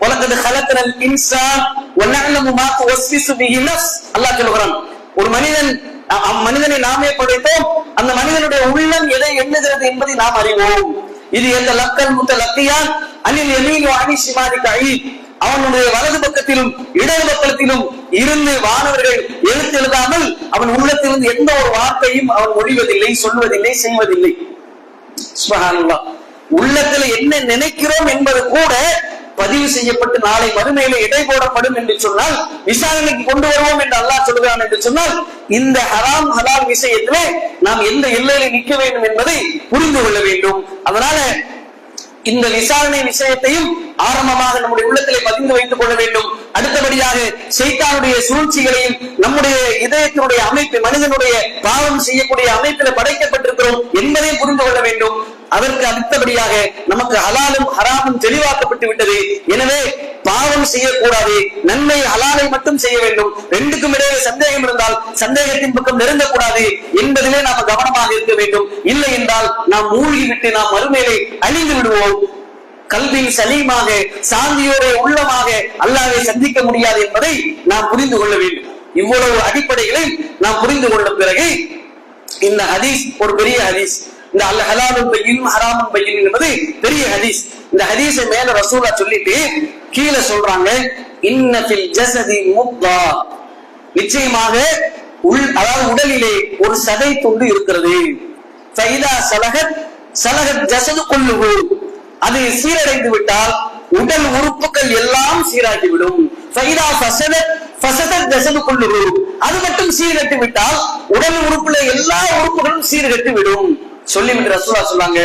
வலகத் خلقنا الانسان ونعلم ما توسوس به نفس. அல்லாஹ் சொல்றான், ஒரு மனிதனை நாமே படைத்தோம், அந்த மனிதனுடைய உள்ளம் எதை எண்ணுகிறது என்பதை நாம் அறிவோம். இது எந்த லக்கல் முத்தலக்கியான் அனில் யமீன் வ அனி ஷிமாலி கயீத். அவனுடைய வலது பக்கத்திலும் இடது பக்கத்திலும் இருந்து வானவர்கள் எழுத்து எழுதாமல் அவன் உள்ளத்திலிருந்து எந்த ஒரு வார்த்தையும் அவன் மொழிவதில்லை, சொல்வதில்லை, செய்வதில்லை. சுப்ஹானல்லாஹ். உள்ளத்துல என்ன நினைக்கிறோம் என்பது கூட பதிவு செய்யப்பட்டு நாளை மறுமையில எடை போடப்படும் என்று சொன்னால், விசாரணைக்கு கொண்டு வருவோம் என்று அல்லாஹ் சொல்கிறான் என்று சொன்னால், இந்த ஹராம் ஹலால் விஷயத்திலே நாம் எந்த எல்லையில நிற்க வேண்டும் என்பதை புரிந்து கொள்ள வேண்டும். அதனால இந்த விசாரணை விஷயத்தையும் ஆரம்பமாக நம்முடைய உள்ளத்திலே பதிந்து வைத்துக் கொள்ள வேண்டும். அடுத்தபடியாக ஷைத்தானுடைய சூழ்ச்சிகளையும் நம்முடைய இதயத்தினுடைய அமைப்பு, மனிதனுடைய பாவம் செய்யக்கூடிய அமைப்பில் படைக்கப்பட்டிருக்கிறோம் என்பதையும் புரிந்து கொள்ள வேண்டும். அதற்கு அடுத்தபடியாக நமக்கு ஹலாலும் ஹராமும் தெளிவாக்கப்பட்டு விட்டது. எனவே பாவம் செய்யக்கூடாது, நன்மை ஹலாலை மட்டும் செய்ய வேண்டும். ரெண்டுக்கும் இடையே சந்தேகம் இருந்தால் சந்தேகத்தின் பக்கம் நெருங்கக்கூடாது என்பதிலே நாம் கவனமாக இருக்க வேண்டும். இல்லை என்றால் நாம் மூழ்கிவிட்டு நாம் மறுமையிலே அழிந்து விடுவோம். கல்வியின் சலீமாக சாந்தியோட உள்ளமாக அல்லாஹ்வை சந்திக்க முடியாது என்பதை நாம் புரிந்து கொள்ள வேண்டும். இவ்வளவு அடிப்படைகளை நாம் புரிந்து கொண்ட பிறகு இந்த ஹதீஸ் ஒரு பெரிய ஹதீஸ். இந்த அல் ஹலாலும் பையின் ஹராமும் பையின் என்பது பெரிய ஹதீஸ். இந்த ஹதீஸை மேல ரசூலா சொல்லிட்டு கீழே சொல்றாங்க, இன்ன ஃபில் ஜஸதி முத்தா. நிச்சயமாக அதாவது உடலிலே ஒரு சதை துண்டு இருக்கிறது. ஃபைதா சலகத் சலகத் ஜஸது குல்லுஹு. அது சீரடைந்து விட்டால் உடல் உறுப்புகள் எல்லாம் சீராகிவிடும். ஃபைதா ஃபஸதத் ஃபஸதத் ஜஸது குல்லுஹு. அது மட்டும் சீரட்டு விட்டால் உடல் உறுப்புல எல்லா உறுப்புகளும் சீர்கட்டு விடும். சொல்லிவிட்டு ரசூலா சொன்னாங்க,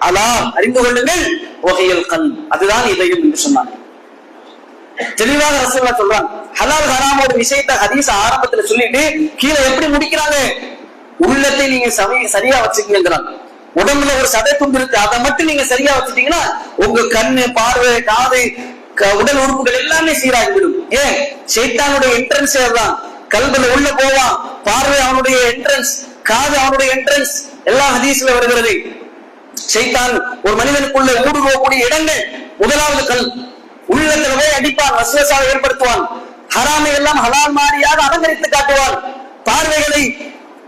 அலா அறிந்து கொள்ளுங்கள், வஹியல் கல்ப், அதுதான் இதயம் என்று சொன்னாங்க. தெளிவாக ரசூலா சொல்றாங்க. ஹலால் ஹராம் ஒரு விஷயத்தை ஹதீஸ் ஆரம்பத்துல சொல்லிட்டு கீழே எப்படி முடிக்கிறாங்க, உள்ளத்தை நீங்க சரியா வச்சுக்கீங்கிறாங்க. உடம்புல ஒரு சதை துண்டு இருக்கு, அதை மட்டும் நீங்க சரியா வச்சுட்டீங்கன்னா உங்க கண்ணு, பார்வை, காது, உடல் உறுப்புகள் எல்லாமே சீராகிவிடும். ஏன்? ஷைத்தானுடைய என்ட்ரன்ஸ் தான். கல்புல உள்ள போவான், பார்வை அவனுடைய என்ட்ரன்ஸ், காது அவனுடைய என்ட்ரன்ஸ். எல்லா ஹதீஸ்ல வருகிறது. ஷைத்தான் ஒரு மனிதனுக்குள்ள ஊடுருவக்கூடிய இடங்கள் முதலாவது கல். உள்ளத்துல போய் அடிப்பான், வஸ்வசாவை ஏற்படுத்துவான், ஹராமை எல்லாம் ஹலால் மாறியாக அலங்கரித்து காட்டுவான்,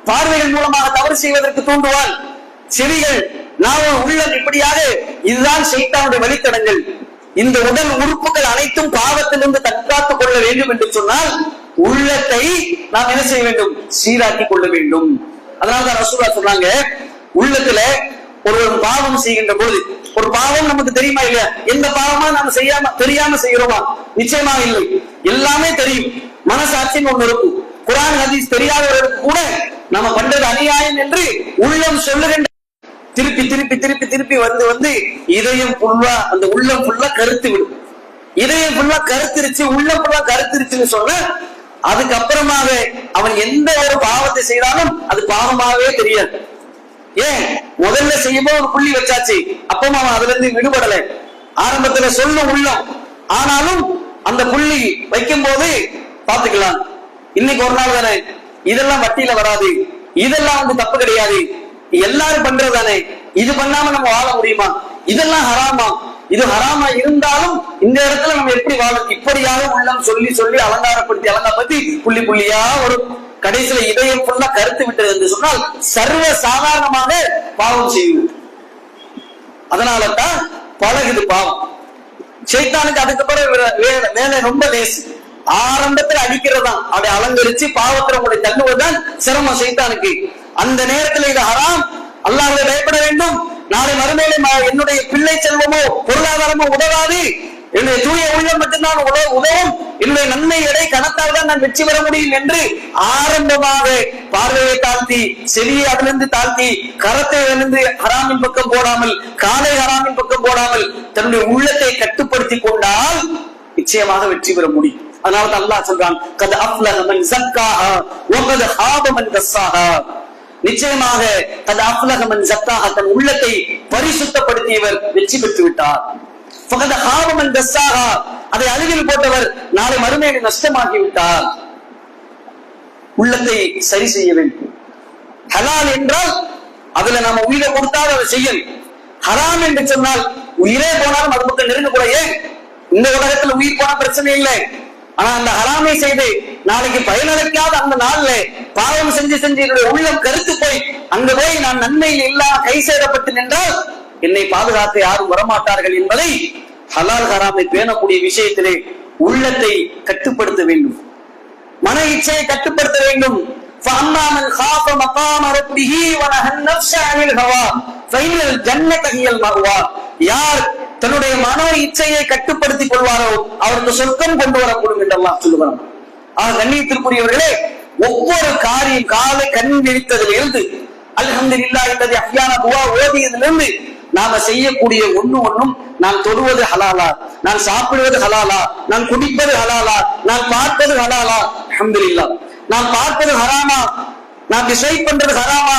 பார்வைகள் மூலமாக தவறு செய்வதற்கு தூண்டுவான், செவிகள், நாவும், உள்ளம், இப்படியாக இதுதான் ஷைத்தானுடைய வழித்தடங்கள். இந்த உடல் உறுப்புகள் அனைத்தும் பாவத்திலிருந்து தற்காத்துக் கொள்ள வேண்டும் என்று சொன்னால் உள்ளத்தை நாம் என்ன செய்ய வேண்டும்? சீராக்கி கொள்ள வேண்டும். அதனாலதான் ரசூலுல்லாஹ் சொன்னாங்க, உள்ளத்துல ஒரு பாவம் செய்கின்ற பொழுது, ஒரு பாவம் நமக்கு தெரியுமா இல்லையா? எந்த பாவமா நாம தெரியாம செய்கிறோமா? நிச்சயமா இல்லை. எல்லாமே தெரியும். மனசாட்சின்னு ஒண்ணு இருக்கும். குர்ஆன் ஹதீஸ் தெரியாதவர்களுக்கு கூட நம்ம பண்றது அநியாயம் என்று உள்ளம் சொல்லுகின்ற திருப்பி திருப்பி திருப்பி திருப்பி வந்து இதயம் ஃபுல்லா, அந்த உள்ளம் ஃபுல்லா கருத்து விடும். இதயம் ஃபுல்லா கருத்திருச்சு, உள்ளம் ஃபுல்லா கருத்திருச்சுன்னு சொன்ன அதுக்கப்புறமாக அவன் எந்த ஒரு பாவத்தை செய்தாலும் அது பாவமாகவே தெரியாது. ஏன்? முதல்ல செய்யும்போது ஒரு புள்ளி வச்சாச்சு, அப்பவும் அவன் அதுல இருந்து விடுபடல. ஆரம்பத்துல சொல்லும் உள்ளம், ஆனாலும் அந்த புள்ளி வைக்கும் போது பாத்துக்கலாம், இன்னைக்கு ஒரு நாள் தானே, இதெல்லாம் வட்டியில வராது, இதெல்லாம் தப்பு கிடையாது, எல்லாரும் பண்றதானே, இது பண்ணாம நம்ம வாழ முடியுமா, இதெல்லாம் ஹராமா, இது ஹராமா இருந்தாலும் இந்த இடத்துல நம்ம எப்படி வாழும், இப்படியாக உள்ளம் சொல்லி சொல்லி அலங்காரப்படுத்தி புள்ளி புள்ளியா ஒரு கடைசியில இதயம் ஃபுல்லா கருத்து விட்டது என்று சொன்னால் சர்வ சாதாரணமாக பாவம் செய்யும். அதனாலதான் பழகுது பாவம். ஷைத்தானுக்கு அதுக்கப்புறம் வேலை ரொம்ப லேசு. ஆரம்பத்துல அடிக்கிறதான், அதை அலங்கரிச்சு பாவத்துல உங்களை தள்ளுவதுதான் சிரமம் ஷைத்தானுக்கு. அந்த நேரத்தில் இது ஹராம், அல்லாஹ்வை பயப்பட வேண்டும், நாளை மறுமையிலே என்னுடைய பிள்ளை செல்வமோ பொருளாதாரமோ உதவாது, என்னுடைய தூய உள்ளம் மட்டும்தான் உதவும், என்னுடைய நன்மை எடை கணத்தால் தான் நான் வெற்றி பெற முடியும் என்று ஆரம்பமாக பார்வையை தாழ்த்தி, செவியை அதிலிருந்து தாழ்த்தி, கரத்தை இருந்து ஹராமின் பக்கம் போடாமல், காலை ஹராமின் பக்கம் போடாமல் தன்னுடைய உள்ளத்தை கட்டுப்படுத்தி கொண்டால் நிச்சயமாக வெற்றி பெற முடியும். அதனால அல்லாஹ் சொல்றான், கத் அஃப்லஹ மன் ஸக்காஹா வ கத் ஹாப மன் தஸ்ஸாஹா. நிச்சயமாக கத் அஃப்லஹ மன் ஸக்காஹா, தன் உள்ளத்தை பரிசுத்தப்படுத்தியவர் வெற்றி பெற்று விட்டார். ஃபகத் ஹாப மன் தஸ்ஸாஹா, அதை அழுகில் போட்டவர் நாளை மறுமையில் நஷ்டமாகி விட்டார். உள்ளத்தை சரி செய்ய வேண்டும். ஹலால் என்றால் அதுல நம்ம உயிரை கொடுத்தால் அதை செய்யணும். ஹராம் என்று சொன்னால் உயிரே போனாலும் அது பக்கம் நெருங்க கூட. ஏன்? இந்த உலகத்துல உயிர் போனா பிரச்சனை இல்லை, ஆனா அந்த ஹராமை செய்து நாளைக்கு பயனளிக்காத அந்த நாள்ல பாவம் செஞ்சு என்னுடைய உள்ளம் கருத்து போய் அங்க போய் நான் நன்மையில் இல்லாம கை சேரப்பட்டு நின்றால் என்னை பாதுகாக்க யாரும் வரமாட்டார்கள் என்பதை ஹலால் ஹராமை பேணக்கூடிய விஷயத்திலே உள்ளத்தை கட்டுப்படுத்த வேண்டும், மன இச்சையை கட்டுப்படுத்த வேண்டும். யார் தன்னுடைய மன இச்சையை கட்டுப்படுத்திக் கொள்வாரோ அவருக்கு சொர்க்கம் கொண்டு வரக்கூடும் என்று அல்லாஹ் சொல்லுகிறான். கண்ணியத்திற்குரியவர்களே, ஒவ்வொரு காரியம் காலை கண் விழித்ததிலிருந்து அல்ஹம்துலில்லாஹ் அல்லதி அஹ்யானா துஆ ஓதியதிலிருந்து நாம செய்யக்கூடிய ஒண்ணும் நான் தொடுவது ஹலாலா, நான் சாப்பிடுவது ஹலாலா, நான் குடிப்பது ஹலாலா, நான் பார்ப்பது ஹலாலா, அல்ஹம்துலில்லாஹ், நான் பார்ப்பது ஹராமா, நான் டிசைட் பண்றது ஹராமா,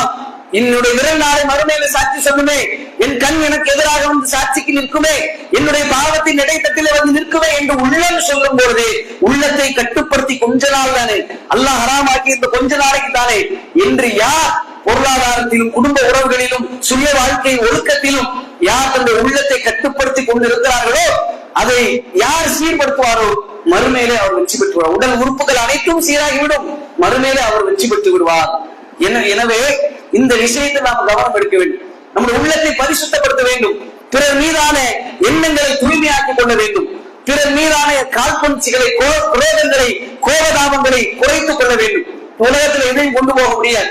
என்னுடைய விரல் நாளை மறுமையில சாட்சி சொல்லுமே, என் கண் எனக்கு எதிராக வந்து சாட்சிக்கு நிற்குமே, என்னுடைய பாவத்தின் இடைத்தட்டில வந்து நிற்குமே என்று உள்ளம் சொல்லும் பொழுது உள்ளத்தை கட்டுப்படுத்தி கொஞ்ச நாள் தானே அல்லாஹ் ஹராமாக்கி, இந்த கொஞ்ச நாளைக்கு தானே என்று யார் பொருளாதாரத்திலும் குடும்ப உறவுகளிலும் சுய வாழ்க்கை ஒழுக்கத்திலும் யார் தன்னுடைய உள்ளத்தை கட்டுப்படுத்தி கொண்டு இருக்கிறார்களோ அதை யார் சீர்படுத்துவாரோ மறுமையிலே அவர் வெற்றி பெற்றுவார். உடல் உறுப்புகள் அனைத்தும் சீராகிவிடும், மறுமையிலே அவர் வெற்றி பெற்று விடுவார். எனவே இந்த விஷயத்தை நாம் கவனம் எடுக்க வேண்டும். நம்முடைய உள்ளத்தை பரிசுத்தப்படுத்த வேண்டும். பிறர் மீதான எண்ணங்களை தூய்மையாக்கிக் கொள்ள வேண்டும். பிறர் மீதான காழ்ப்புணர்ச்சிகளை, குரோதங்களை, கோபதாபங்களை குறைத்துக் கொள்ள வேண்டும். உலகத்தில் எதையும் கொண்டு போக முடியாது.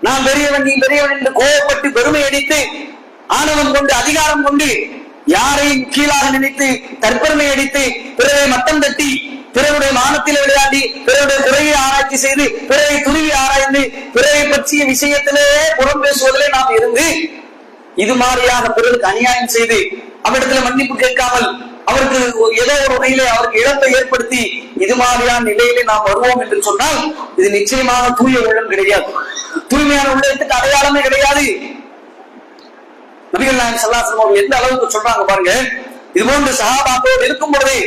நான் பெரியவன், நீ பெரியவன் என்று கோபப்பட்டு பெருமை அடித்து ஆணவம் கொண்டு அதிகாரம் கொண்டு யாரையும் கீழாக நினைத்து தற்பெருமை அடித்து பிறரை மட்டம் தட்டி பிறருடைய மானத்தில் விளையாடி பிறருடைய குறையை ஆராய்ச்சி செய்து பிறரை துருவி ஆராய்ந்து பிறரை பற்றிய விஷயத்திலே புறம் பேசுவதிலே நாம் இருந்து இது மாதிரியாக பிறருக்கு அநியாயம் செய்து அவரிடத்துல மன்னிப்பு கேட்காமல் அவருக்கு ஏதோ ஒரு வகையிலே அவருக்கு இழப்பை ஏற்படுத்தி இது மாதிரியான நிலையிலே நாம் வருவோம் என்று சொன்னால் இது நிச்சயமாக தூய உள்ளம் கிடையாது. தூய்மையான உள்ளத்துக்கு அடையாளமே கிடையாது. நபிகள் நாயகம் ஸல்லல்லாஹு அலைஹி வஸல்லம் எந்த அளவுக்கு சொல்றாங்க பாருங்க. இது போன்று சஹாபாக்களோடு இருக்கும் பொழுதே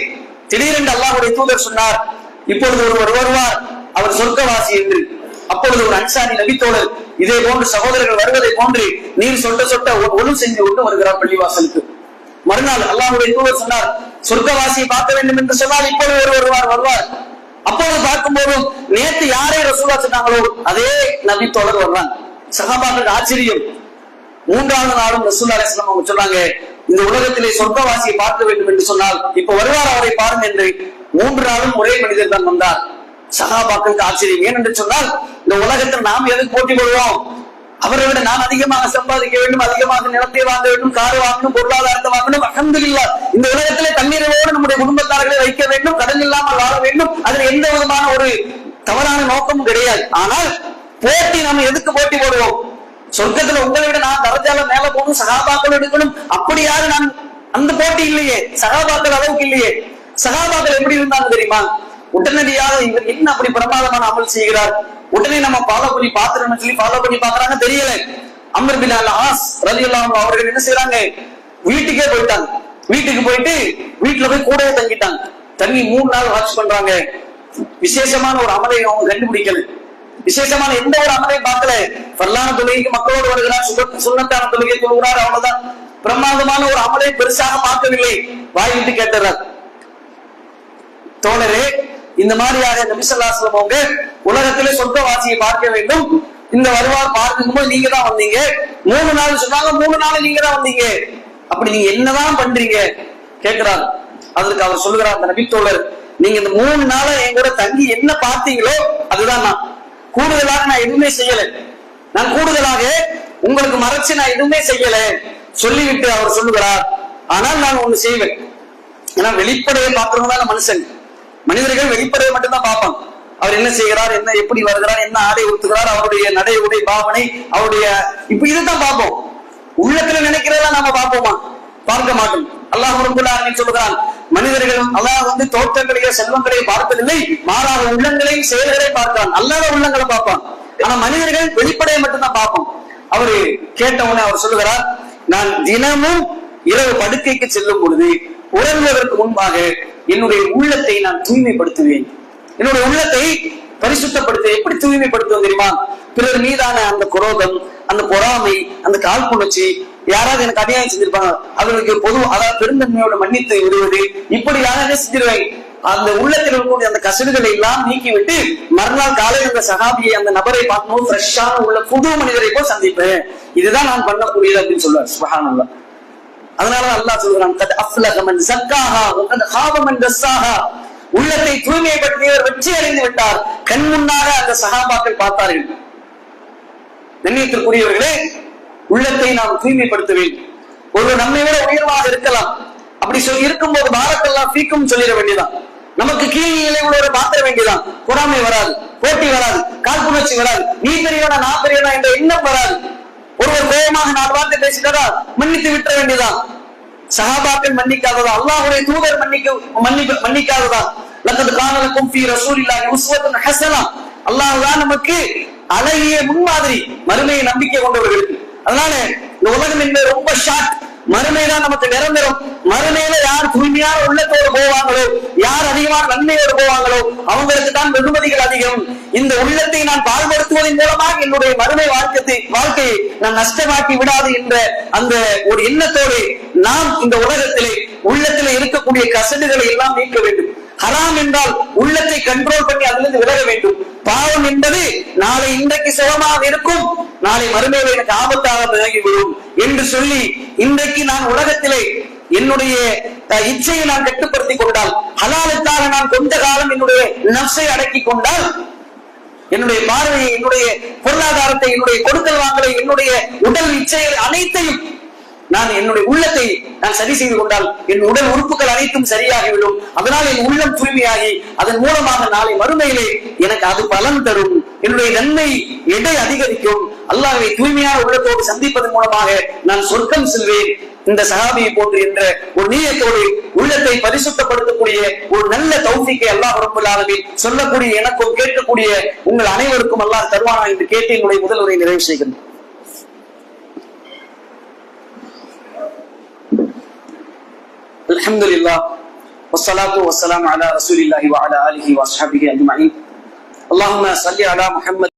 திடீரென்று அல்லாஹ்வுடைய தூதர் சொன்னார், இப்பொழுது ஒருவர் வருவார், அவர் சொர்க்கவாசி என்று. அப்பொழுது ஒரு அன்சாரி நபித்தோழர் இதே போன்று சகோதரர்கள் வருவதை போன்று நீர் சொட்ட சொட்ட ஒழு செஞ்சு கொண்டு வருகிறார் பள்ளிவாசலுக்கு. மறுநாள் அல்லாஹ்வுடைய தூதர் சொன்னார், சொர்க்கவாசியை பார்க்க வேண்டும் என்று சொன்னால் இப்பொழுது ஒருவர் வருவார். அப்பொழுது பார்க்கும் போதும் நேற்று யாரை ரசூலா சொன்னாங்களோ அதே நபித்தோழர் வருவாங்க. சஹாபாக்களுக்கு ஆச்சரியம். மூன்றாவது நாளும் ரசூலுல்லாஹி அலைஹி வஸல்லம் அவங்க சொன்னாங்க, இந்த உலகத்திலே சொர்க்கவாசியை பார்க்க வேண்டும் என்று சொன்னால் இப்ப வருவார், அவரை பாருங்க என்று. 3 நாளும் ஒரே மனிதர் தான் வந்தார். சஹாபாக்களுக்கு ஆச்சரியம். ஏன் என்று சொன்னால், இந்த உலகத்தில் நாம் எதுக்கு போட்டி போடுவோம்? அவரை விட நான் அதிகமாக சம்பாதிக்க வேண்டும், அதிகமாக நிலத்தை வாங்க வேண்டும், கார் வாங்கணும், பொருளாதாரத்தை வாங்கணும். அல்ஹம்துலில்லாஹ், இந்த உலகத்திலே தண்ணீரோடு நம்முடைய குடும்பத்தார்களை வைக்க வேண்டும், கடன் இல்லாமல் வாழ வேண்டும். அதுல எந்த விதமான ஒரு தவறான நோக்கமும் கிடையாது. ஆனால் போட்டி, நம்ம எதுக்கு போட்டி போடுவோம்? சொர்க்கத்துல உங்களை விட நான் தரஜால மேல போகணும், சகாபாக்கள் எடுக்கணும், அப்படி யாரு? நான் அந்த போட்டி இல்லையே, சகாபாக்கள் அளவுக்கு இல்லையே. சகாபாக்கள் எப்படி இருந்தாங்க தெரியுமா? உடனடியாக இவர் என்ன அப்படி பிரமாதமான அமல் செய்கிறார், உடனே நம்ம ஃபாலோ பண்ணி பாத்துறோம்னு சொல்லி ஃபாலோ பண்ணி பாக்குறாங்க. தெரியல. அம்ர் பின் அல் ஆஸ் ரலியல்லாஹு அன்ஹு அவர்கள் என்ன செய்யறாங்க, வீட்டுக்கே போயிட்டாங்க. வீட்டுக்கு போயிட்டு வீட்டுல போய் கூடவே தங்கிட்டாங்க. தங்கி 3 நாள் வாட்ச் பண்றாங்க. விசேஷமான ஒரு அமலை அவங்க கண்டுபிடிக்கல, விசேஷமான எந்த ஒரு அமலையும் பார்க்கல. ஃபர்லான தொழுகைக்கு மக்களோடு வருகிறார், சுன்னத்தான தொழுகை தொழுகிறார், அவ்வளவுதான். பிரமாதமான ஒரு அமலை பெருசாக பார்க்கவில்லை. வாய் விட்டு கேட்டுறார், தோழரே இந்த மாதிரியாக நபி ஸல்லல்லாஹு அலைஹி வஸல்லம் அவங்க உலகத்திலே சொர்க்கவாசியை பார்க்க வேண்டும், இந்த வருவார் பார்க்கும்போது நீங்க தான் வந்தீங்க. 3 நாள் சொன்னாங்க, 3 நாள் நீங்க தான் வந்தீங்க. அப்படி நீங்க என்னதான் பண்றீங்க கேட்கிறார். அதற்கு அவர் சொல்லுகிறார், அந்த நபி தோழர், நீங்க இந்த 3 நாள என் கூட தங்கி என்ன பார்த்தீங்களோ அதுதான் நான். கூடுதலாக நான் எதுவுமே செய்யல, நான் கூடுதலாக உங்களுக்கு மறைச்சு நான் எதுவுமே செய்யல சொல்லிவிட்டு அவர் சொல்லுகிறார், ஆனால் நான் ஒண்ணு செய்வேன். ஏன்னா வெளிப்படையை பார்க்கறவங்க தான் மனுஷன். மனிதர்கள் வெளிப்படையை மட்டும்தான் பார்ப்பாங்க. அவர் என்ன செய்கிறார், என்ன எப்படி வருகிறார், என்ன ஆடை ஊத்துகிறார், அவருடைய நடை உடை பாவனை, அவருடைய இப்ப இதுதான் பார்ப்போம். உள்ளத்துல நினைக்கிறதா நாம பார்ப்போமா? பார்க்க மாட்டோம். அல்லாஹ் ரப்பல் ஆலமீன் சொல்கிறான், மனிதர்கள் அல்லாஹ் தோற்றங்களையோ செல்வங்களையோ பார்ப்பதில்லை, மாறாக உள்ளங்களையும் செயல்களையும் பார்க்கிறான். அல்லாத உள்ளங்களை பார்ப்பான். ஆனா மனிதர்கள் வெளிப்படையை மட்டும்தான் பார்ப்போம். அவரு கேட்டவுடனே அவர் சொல்லுகிறார், நான் தினமும் இரவு படுக்கைக்கு செல்லும் பொழுது உறங்குவதற்கு முன்பாக என்னுடைய உள்ளத்தை நான் தூய்மைப்படுத்துவேன். என்னுடைய உள்ளத்தை பரிசுத்தப்படுத்த எப்படி தூய்மைப்படுத்துவது தெரியுமா? பிறர் மீதான அந்த குரோதம், அந்த பொறாமை, அந்த காழ்ப்புணர்ச்சி, யாராவது எனக்கு அநியாயம் செஞ்சிருப்பாங்க அவர்களுக்கு அதாவது பெருந்தன்மையோட மன்னித்து விடுவது, இப்படி யாராவது செஞ்சிருவேன். அந்த உள்ளத்தில் இருக்கக்கூடிய அந்த கசடுகளை எல்லாம் நீக்கிவிட்டு மறுநாள் காலையில் அந்த சஹாபியை, அந்த நபரை பார்க்கும்போது ஃப்ரெஷ்ஷான உள்ள புது மனிதரை போல் சந்திப்பேன். இதுதான் நான் பண்ணக்கூடியது அப்படின்னு சொல்லுவார். சுப்ஹானல்லாஹ். அதனால அல்லாஹ் சொல்றான், கத் அஃப்லஹ மன் ஸக்காஹா வ கத் ஹாப மன் தஸ்ஸாஹா. உள்ளத்தை தூய்மைப்படுத்தியவர் வெற்றி அடைந்து விட்டார். கண் முன்னாக அந்த சஹாபாக்கள் பார்த்தார்கள். கண்ணியத்திற்குரியவர்களே, உள்ளத்தை நாம் தூய்மைப்படுத்த வேண்டும். ஒருவர் நம்மை விட உயர்வாக இருக்கலாம், அப்படி சொல்லி இருக்கும்போது பாரக்கல்லாஹ் ஃபீக்கும் சொல்லிட வேண்டியதான். நமக்கு கீழே உள்ளவரை மாற்ற வேண்டியதான். பொறாமை வராது, போட்டி வராது, காழ்ப்புணர்ச்சி வராது, நீ பெரியவனா நான் பெரியவனா என்ற எண்ணம் வராது. ஒருவர் கோபமாக 4 வார்த்தை பேசிட்டாரா மன்னித்து விட்ட வேண்டியதான். சஹாபாக்கள் மன்னிக்காததா, அல்லாஹ்வுடைய தூதர் மன்னிக்காததா. லக்கத் கான லக்கும் ஃபீ ரசூலில்லாஹி உஸ்வத்துன் ஹஸனா. அல்லாஹ் தான் நமக்கு அழகிய முன்மாதிரி, மறுமையை நம்பிக்கை கொண்டவர்களுக்கு. அதனால இந்த உலகம் என்பது ரொம்ப ஷார்ட், மறுமைதான் நமக்கு நிரந்தரம். மறுமையில யார் தூய்மையான உள்ளத்தோடு போவாங்களோ, யார் அதிகமான நன்மையோடு போவாங்களோ அவங்களுக்கு தான் வெகுமதிகள் அதிகம். இந்த உள்ளத்தை நான் பாழ்படுத்துவதன் மூலமாக என்னுடைய மறுமை வாழ்க்கையை நான் நஷ்டமாக்கி விடாது என்ற அந்த ஒரு எண்ணத்தோடு நாம் இந்த உலகத்திலே உள்ளத்திலே இருக்கக்கூடிய கசடுகளை எல்லாம் நீக்க வேண்டும். ஹராம் என்றால் உள்ளத்தை கண்ட்ரோல் பண்ணி அதிலிருந்து விலக வேண்டும். பாவம் என்பது நாளை இன்றைக்கு சுகமாக இருக்கும், நாளை மறுமையில எனக்கு ஆபத்தாக விலகிவிடும் என்று சொல்லி இன்றைக்கு நான் உலகத்திலே என்னுடைய இச்சையை நான் கட்டுப்படுத்திக் கொண்டால், ஹலாலுக்காக நான் கொஞ்ச காலம் என்னுடைய நஃப்ஸை அடக்கி கொண்டால், என்னுடைய பார்வையை, என்னுடைய பொருளாதாரத்தை, என்னுடைய கொடுக்கல் வாங்கலை, என்னுடைய உடல் இச்சைகள் அனைத்தையும் நான் என்னுடைய உள்ளத்தை நான் சரி செய்து கொண்டால் என் உடல் உறுப்புகள் அனைத்தும் சரியாகிவிடும். அதனால் என் உள்ளம் தூய்மையாகி அதன் மூலமாக நாளை மறுமையிலே எனக்கு அது பலன் தரும், என்னுடைய நன்மை எடை அதிகரிக்கும். அல்லாஹ்வை தூய்மையான உள்ளத்தோடு சந்திப்பதன் மூலமாக நான் சொர்க்கம் செல்வேன். இந்த சஹாபியை போன்று என்ற ஒரு நீயத்தோடு உள்ளத்தை பரிசுத்தப்படுத்தக்கூடிய ஒரு நல்ல தௌஃபீக்கை அல்லாஹ் ரப்பல் ஆலமீன் சொல்லக்கூடிய எனக்கும் கேட்கக்கூடிய உங்கள் அனைவருக்கும் அல்லாஹ் தருவானா என்று கேட்டு என்னுடைய முதல் உரையை நிறைவு செய்கிறேன். அல்ஹம்துலில்லாஹ் வஸ்ஸலாத்து வஸ்ஸலாமு அலா ரசூலில்லாஹி வ அலா ஆலிஹி வ அஸ்ஹாபிஹி அஜ்மஈன். அல்லாஹும்ம ஸல்லி அலா முஹம்மத்